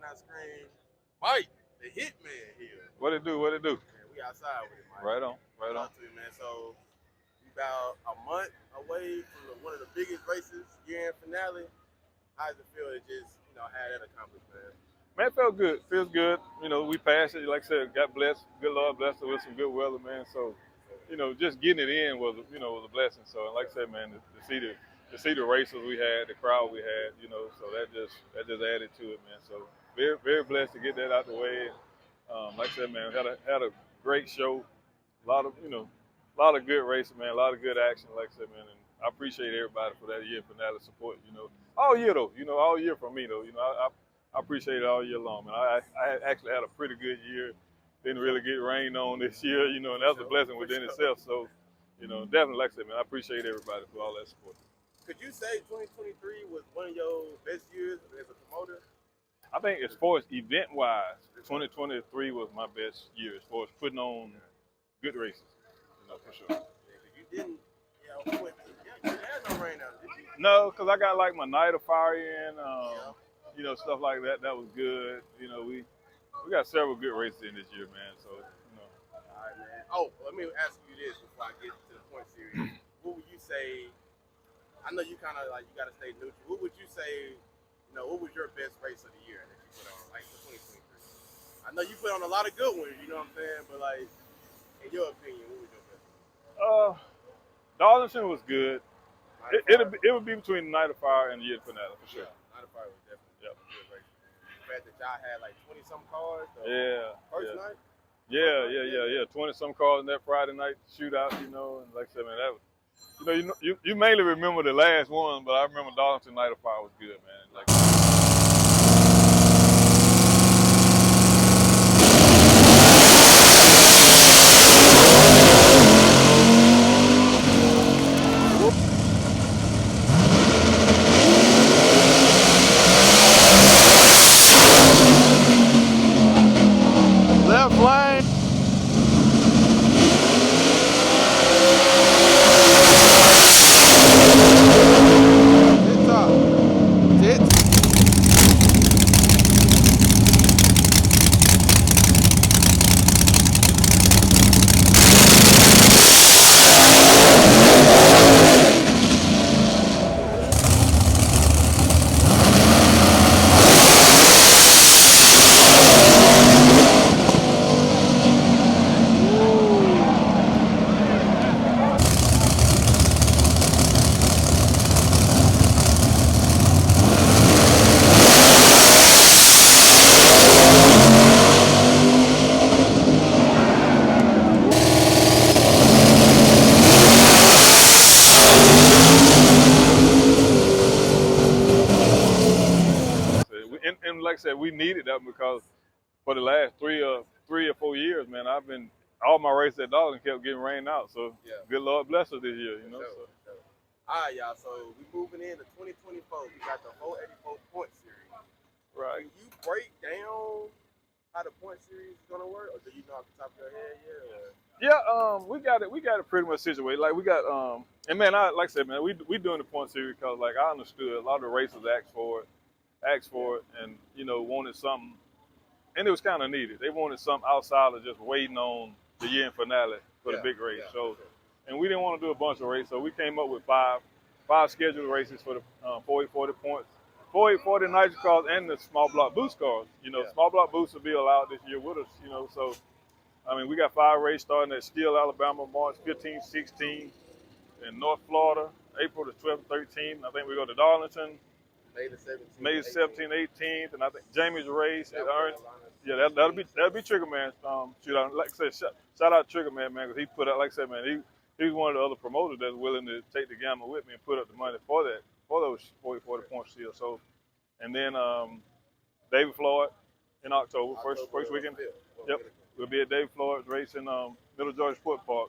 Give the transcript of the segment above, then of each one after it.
I scream, Mike, the Hitman here. What it do? What it do? Man, we outside with it, Mike. Right on. Right on. Talk to you, man. So we about a month away from one of the biggest races, year-end finale. How does it feel to just, have that accomplishment? Man, it felt good. Feels good. We passed it. Like I said, got blessed. Good Lord blessed us with some good weather, man. So, just getting it in was a blessing. So, and like I said, man, to see the races we had, the crowd we had, so that just added to it, man. So, very very blessed to get that out the way. Like I said, man, had a great show. A lot of good racing, man. A lot of good action, like I said, man. And I appreciate everybody for that year finale support. All year though. All year from me though. I appreciate it all year long, man. I actually had a pretty good year. Didn't really get rained on this year, and that was a blessing within itself. So, definitely, like I said, man, I appreciate everybody for all that support. Could you say 2023 was one of your best years as a promoter? I think as far as event-wise, 2023 was my best year as far as putting on good races, for sure. Yeah, 'cause you didn't, you had no rain out, did you? No, because I got like my night of fire in, stuff like that. That was good. We got several good races in this year, man. So, All right, man. Oh, let me ask you this before I get to the point series. What would you say? I know you kind of you got to stay neutral. What would you say? What was your best race of the year that you put on, like for 2023? I know you put on a lot of good ones. You know what I'm saying? But in your opinion, what was your best? Darlington was good. It would be between the Night of Fire and the year finale for sure. Yeah, Night of Fire was definitely a good race. The fact that y'all had like 20-some cars. First night. Yeah. 20-some cars in that Friday night shootout. And like I said, man, that was. You mainly remember the last one, but I remember Darlington Night of Fire was good, man. Left lane. And like I said, we needed that because for the last 3 or 4 years, man, all my races at Darlington kept getting rained out. So good Lord bless us this year, Sure. All right, y'all. So we moving into 2024. We got the whole 84 point series. Right. Can you break down how the point series is gonna work, or do you know off the top of your head yet? Yeah, we got it. We got it pretty much situated. Like we got, and man, like I said, man, we doing the point series because like I understood a lot of the racers asked for it, and wanted something, and it was kind of needed. They wanted something outside of just waiting on the year finale for the big race. So, and we didn't want to do a bunch of races, so we came up with five scheduled races for the 40 points, 40 nitrous cars, and the small block boost cars. Small block boosts will be allowed this year with us. So I mean, we got 5 races starting at Steele, Alabama, March 15th, 16th, in North Florida, April the 12th, 13th. I think we go to Darlington. May the 17th, 18th, and I think Jamie's race at Ernst. Yeah, that'll be Trigger Man shootout. Like I said, shout out Trigger Man, because he put out, like I said, man, he's one of the other promoters that's willing to take the gamble with me and put up the money for those 40 point steal. So, and then David Floyd in October, first weekend. Yep, we'll be at David Floyd's race in Middle Georgia Sport Park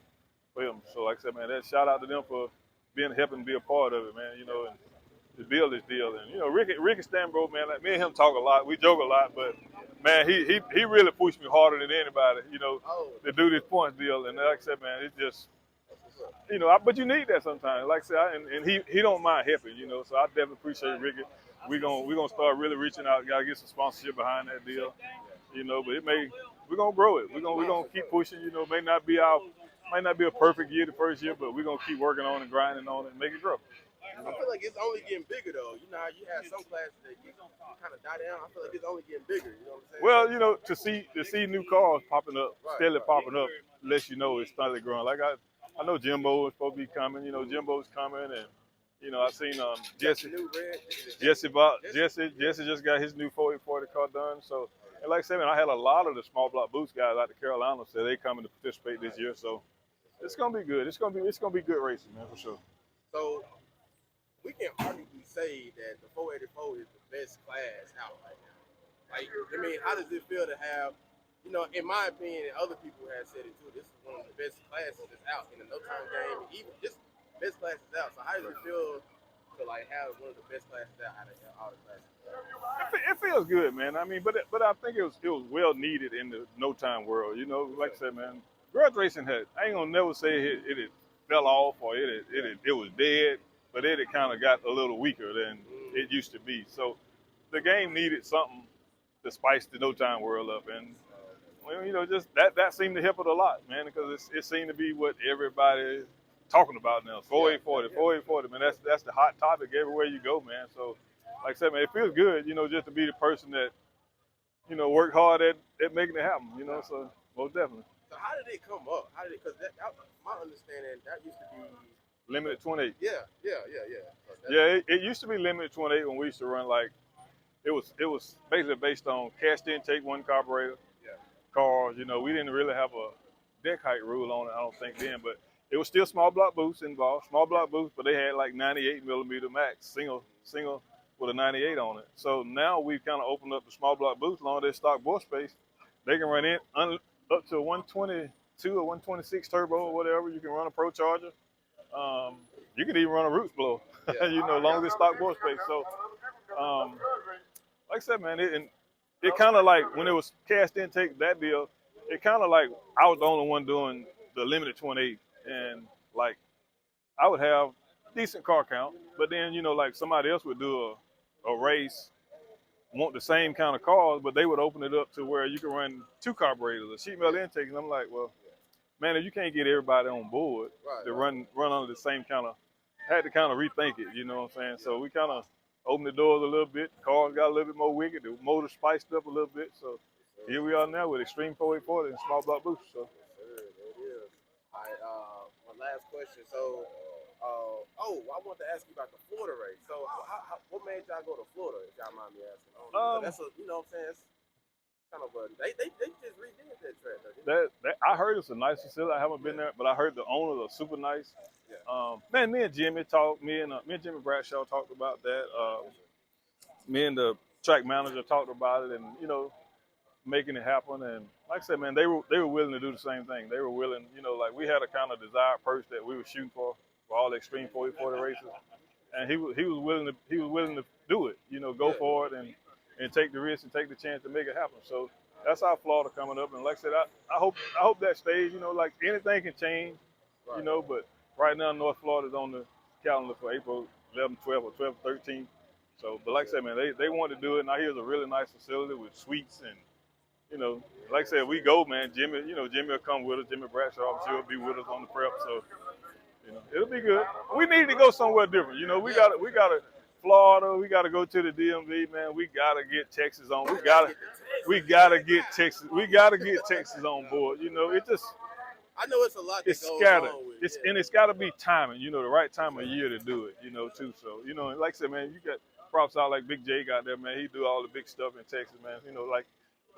for him. So, like I said, man, that shout out to them for helping be a part of it, man. And to build this deal. And Ricky Stanbro, man, like me and him talk a lot. We joke a lot, but man, he really pushed me harder than anybody, to do this points deal. And like I said, man, it's just, but you need that sometimes. Like I said, and he don't mind helping, so I definitely appreciate Ricky. we gonna start really reaching out. Got to get some sponsorship behind that deal, you know. But we're gonna grow it. We're gonna keep pushing. You know, might not be a perfect year the first year, but we're gonna keep working on and grinding on it and make it grow. I feel like it's only getting bigger though. You know how you have some classes that kind of die down. I feel like it's only getting bigger. You know what I'm saying? Well, you know, to see new cars popping up, Right, steadily right. popping up, lets you know it's steadily growing. Like I know Jimbo is supposed to be coming. You know, Jimbo's coming, and you know I seen Jesse. New red. Jesse just got his new 4040 car done. So, and like I said, man, I had a lot of the small block boost guys out of Carolina say they coming to participate this year. So it's gonna be good. It's gonna be good racing, man, for sure. So we can arguably say that the 484 is the best class out right now. Like, I mean, how does it feel to have, you know, in my opinion, and other people have said it too, this is one of the best classes that's out in the no-time game, even just best classes out. So how does it feel to, like, have one of the best classes out of all the classes? It feels good, man. I mean, but I think it was well needed in the no time world. You know, like I said, man, grudge racing I ain't gonna never say it fell off or it was dead, but it had kind of got a little weaker than it used to be. So the game needed something to spice the no time world up, and well, you know, just that seemed to help it a lot, man, because it seemed to be what everybody is talking about now. 4840, man. That's the hot topic everywhere you go, man. So, like I said, man, it feels good, you know, just to be the person that, you know, worked hard at making it happen, you know. So, most definitely. So how did it come up? How did it? Because my understanding that used to be Limited 28. yeah. So Yeah, it used to be limited 28 when we used to run like it was basically based on cast intake, one carburetor, yeah. cars. You know, we didn't really have a deck height rule on it, I don't think then, but it was still small block boosts involved, small block boosts, but they had like 98 millimeter max, single with a 98 on it. So now we've kind of opened up the small block boost along their stock bore space. They can run up to 122 or 126 turbo or whatever. You can run a Pro Charger. You can even run a roots blower, Yeah. you know, along this stock bore space. So, like I said, man, it kind of like when it was cast intake that deal, it kind of like I was the only one doing the limited 28, and like I would have decent car count, but then you know like somebody else would do a race, want the same kind of cars, but they would open it up to where you can run two carburetors, a sheet metal intake, and I'm like, well, man, if you can't get everybody on board to run under the same kind of, had to kind of rethink it, you know what I'm saying? So we kind of opened the doors a little bit. The cars got a little bit more wicked. The motor spiced up a little bit. So here we are now with Extreme 4840 and small block boost. So There it is. All right, my last question. So, I wanted to ask you about the Florida race. So, what made y'all go to Florida? If y'all mind me asking. I don't know. That's a, you know what I'm saying? It's kind of a, they just redid that track. that I heard it's a nice facility. I haven't been there, but I heard the owners are super nice. Yeah. Man, me and Jimmy talked. Me and Jimmy Bradshaw talked about that. Me and the track manager talked about it, and you know, making it happen. And like I said, man, they were willing to do the same thing. They were willing, you know, like we had a kind of desired purse that we were shooting for all the Extreme 4040 races, and he was willing to do it. You know, go for it and take the risk and take the chance to make it happen. So that's our Florida coming up. And like I said, I hope that stays. You know, like anything can change. You know, but right now North Florida's on the calendar for April 11th, 12th, or 12th, 13th. So, but like I said, man, they want to do it. Now here's a really nice facility with suites and, you know, like I said, we go, man. Jimmy will come with us. Jimmy Bradshaw, I'm sure, will be with us on the prep. So, you know, it'll be good. We need to go somewhere different. You know, we got to Florida. We got to go to the DMV, man. We got to get Texas on. We got to get Texas. We got to get Texas on board. You know, it just. I know it's a lot that It's goes scattered. on with It's and it's got to be timing. You know, the right time of year to do it. You know, too. So, you know, like I said, man, you got props out like Big J got there, man. He do all the big stuff in Texas, man. You know, like.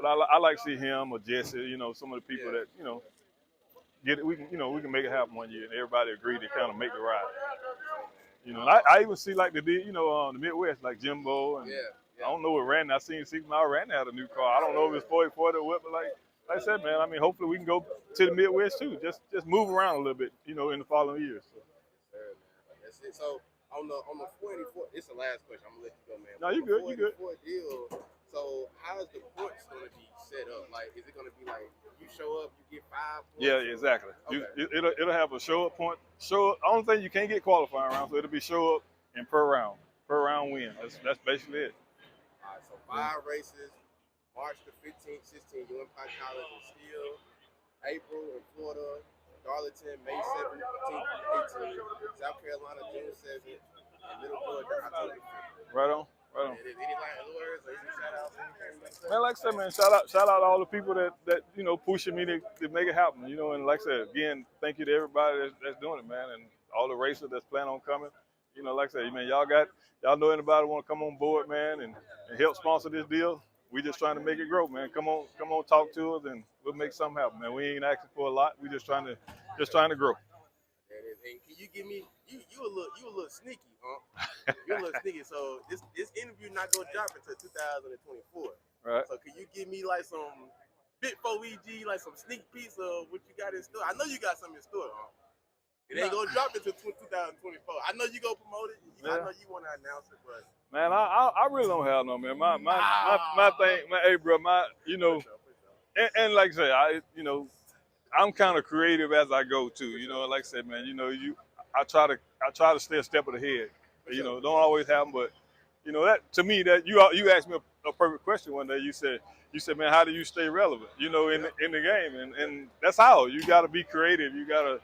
But I like to see him or Jesse, you know, some of the people that, you know, get it. We can make it happen one year, and everybody agree to kind of make the ride. You know, and I even see like the Midwest, like Jimbo, and I don't know what Randy. I seen Randy had a new car. I don't know if it's 4040 or what, but like I said, man, I mean, hopefully we can go to the Midwest too. Just move around a little bit, you know, in the following years. So. That's it. So on the 484, it's the last question. I'm gonna let you go, man. No, you good. You good. Deal. So how is the points gonna be set up? Like, is it gonna be like you show up, you get 5 points? Yeah, exactly. Okay. It'll have a show up point. Only thing you can't get qualifying round, so it'll be show up and per round. per round win. That's basically it. All right, so 5 races. March the 15th, 16th, UMPI College in Steele. April in Florida. Darlington, May 17th, 18th. South Carolina, June 7th. And Middle Georgia, October 5th. Right on. Right on. And if any last words or any shout outs, anything like that? Man, like I said, man, shout out to all the people that you know pushing me to make it happen. You know, and like I said, again, thank you to everybody that's doing it, man, and all the racers that's planning on coming. You know, like I said, man, y'all know anybody want to come on board, man, and help sponsor this deal. We just trying to make it grow, man. Come on, talk to us, and we'll make something happen, man. We ain't asking for a lot. We just trying to grow. And can you give me you a little sneaky, huh? You're a little sneaky. So this interview not gonna drop until 2024. Right. So can you give me like some bit 4EG, like some sneak peeks of what you got in store? I know you got something in store, huh? It ain't gonna drop until 2024. I know you gonna promote it. I know you want to announce it, but man, I really don't have no, man. My thing, hey, bro, you know, and like I say, I'm kind of creative as I go too. You know, like I said, man, you know, I try to stay a step ahead. You know, don't always have them, but you know that to me that you asked me a perfect question one day. You said, man, how do you stay relevant? You know, in the game, and that's how you got to be creative. You got to,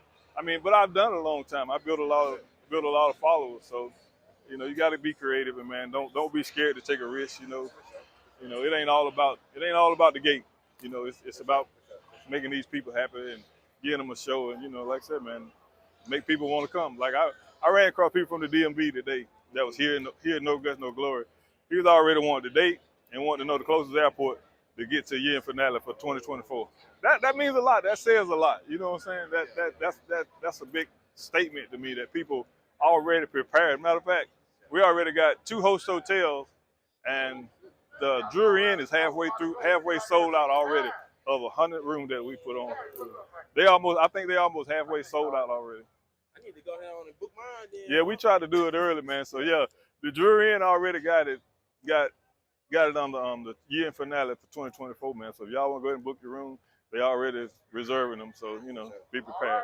but I've done it a long time. I built a lot of followers, so you know you got to be creative, and man, don't be scared to take a risk. You know, it ain't all about the gate. You know, it's about making these people happy and giving them a show, and you know, like I said, man, make people want to come. Like I ran across people from the DMV today that was here No Guts, No Glory. He was already wanting to date and wanted to know the closest airport to get to year-end finale for 2024. That means a lot. That says a lot. You know what I'm saying? That's a big statement to me that people already prepared. Matter of fact, we already got 2 host hotels, and the Drury Inn is halfway sold out already of 100 rooms that we put on. I think they almost halfway sold out already. I need to go ahead on and book mine then. Yeah, we tried to do it early, man. So yeah, the Drury Inn already got it on the year-end finale for 2024, man. So if y'all want to go ahead and book your room, they already reserving them. So you know, be prepared.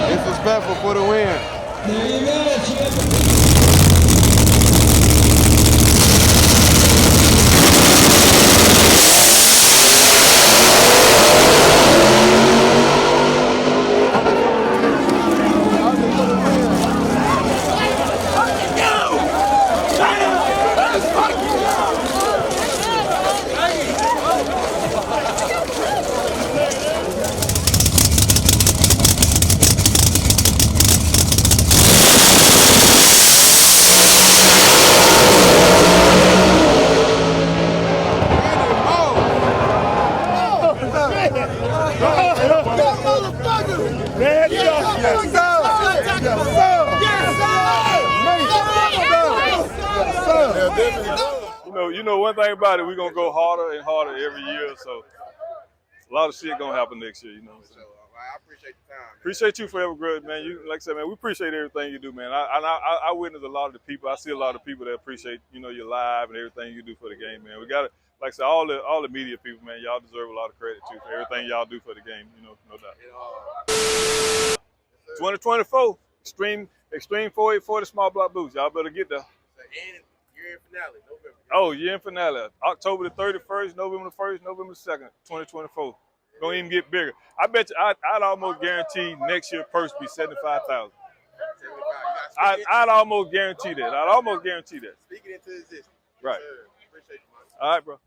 Disrespectful for the win. You know one thing about it, we're gonna go harder and harder every year. So a lot of shit gonna happen next year. You know what I'm saying? I appreciate the time. Man. Appreciate you forever, Greg, man. You like I said, man, we appreciate everything you do, man. I witness a lot of the people. I see a lot of people that appreciate, you know, your live and everything you do for the game, man. We got to, like I said, all the media people, man. Y'all deserve a lot of credit too for everything y'all do for the game. You know, no doubt. 2024, Extreme 480 small block boots. Y'all better get there. And year-end finale, November. Oh, year-end finale, October the 31st, November the 1st, November the 2nd, 2024. Gonna even get bigger. I bet you I'd almost guarantee next year purse be 75,000. I'd almost guarantee that. Speaking into existence. Right. Appreciate you, man. All right, bro.